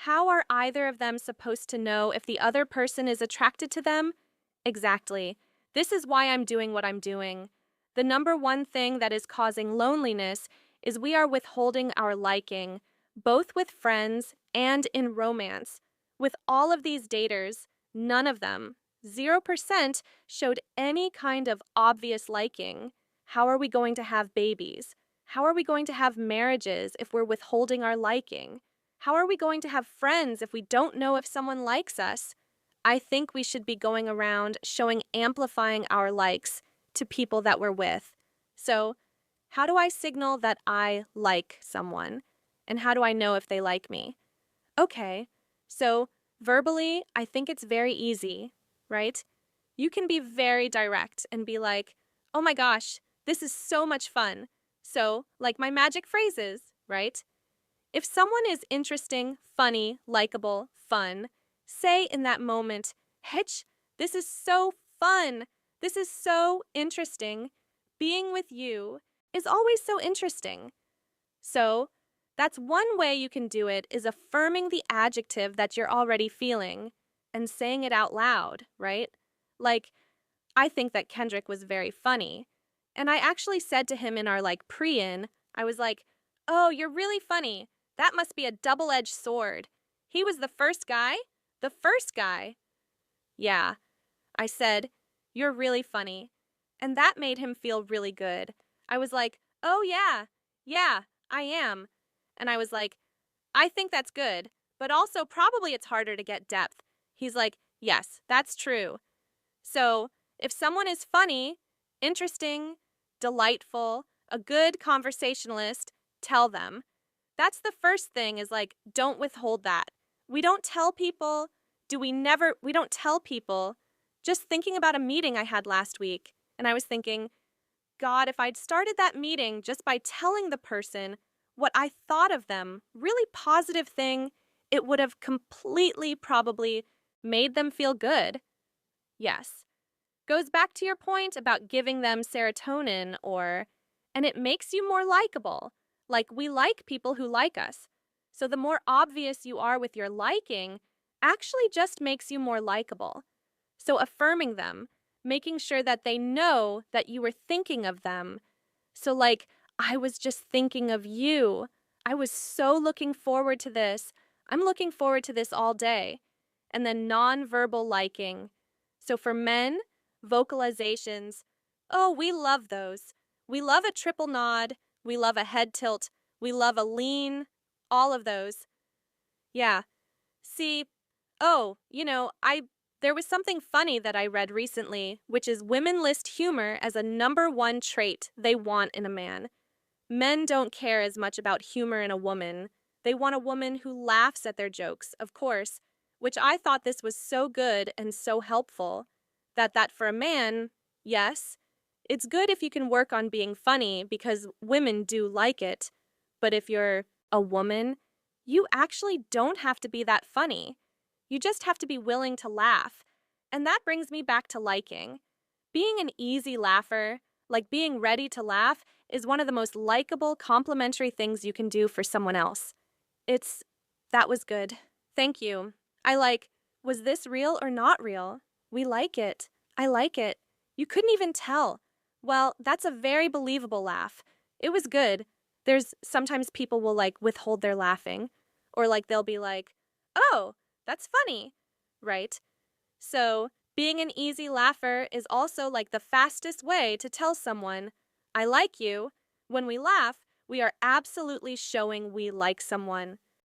How are either of them supposed to know if the other person is attracted to them? Exactly. This is why I'm doing what I'm doing. The number one thing that is causing loneliness is we are withholding our liking, both with friends and in romance. With all of these daters, none of them, 0%, showed any kind of obvious liking. How are we going to have babies? How are we going to have marriages if we're withholding our liking? How are we going to have friends if we don't know if someone likes us? I think we should be going around amplifying our likes to people that we're with. So, how do I signal that I like someone? And how do I know if they like me? Okay, so verbally, I think it's very easy, right? You can be very direct and be like, oh my gosh, this is so much fun. So, like my magic phrases, right? If someone is interesting, funny, likable, fun, say in that moment, Hitch, this is so fun. This is so interesting. Being with you is always so interesting. So, that's one way you can do it is affirming the adjective that you're already feeling and saying it out loud, right? Like, I think that Kendrick was very funny. And I actually said to him in our pre-in, I was like, oh, you're really funny. That must be a double-edged sword. He was the first guy? The first guy? Yeah. I said, you're really funny. And that made him feel really good. I was like, oh yeah, I am. And I was like, I think that's good, but also probably it's harder to get depth. He's like, yes, that's true. So, if someone is funny, interesting, delightful, a good conversationalist, tell them. That's the first thing is don't withhold that. We don't tell people, we don't tell people. Just thinking about a meeting I had last week, and I was thinking, God, if I'd started that meeting just by telling the person what I thought of them, really positive thing, it would have completely probably made them feel good. Yes. Goes back to your point about giving them serotonin and it makes you more likable. Like we like people who like us. So the more obvious you are with your liking actually just makes you more likable. So affirming them, making sure that they know that you were thinking of them. So I was just thinking of you. I was so looking forward to this. I'm looking forward to this all day. And then nonverbal liking. So for men, vocalizations, oh, we love those. We love a triple nod. We love a head tilt. We love a lean. All of those. Yeah. See, oh, there was something funny that I read recently, which is women list humor as a number one trait they want in a man. Men don't care as much about humor in a woman. They want a woman who laughs at their jokes, of course, which I thought this was so good and so helpful. That for a man, yes, it's good if you can work on being funny because women do like it. But if you're a woman, you actually don't have to be that funny. You just have to be willing to laugh. And that brings me back to liking. Being an easy laugher, like being ready to laugh, is one of the most likable, complimentary things you can do for someone else. That was good. Thank you. Was this real or not real? We like it. I like it. You couldn't even tell. Well, that's a very believable laugh. It was good. There's sometimes people will withhold their laughing, or they'll be like, oh, that's funny, right? So, being an easy laugher is also the fastest way to tell someone, I like you. When we laugh, we are absolutely showing we like someone.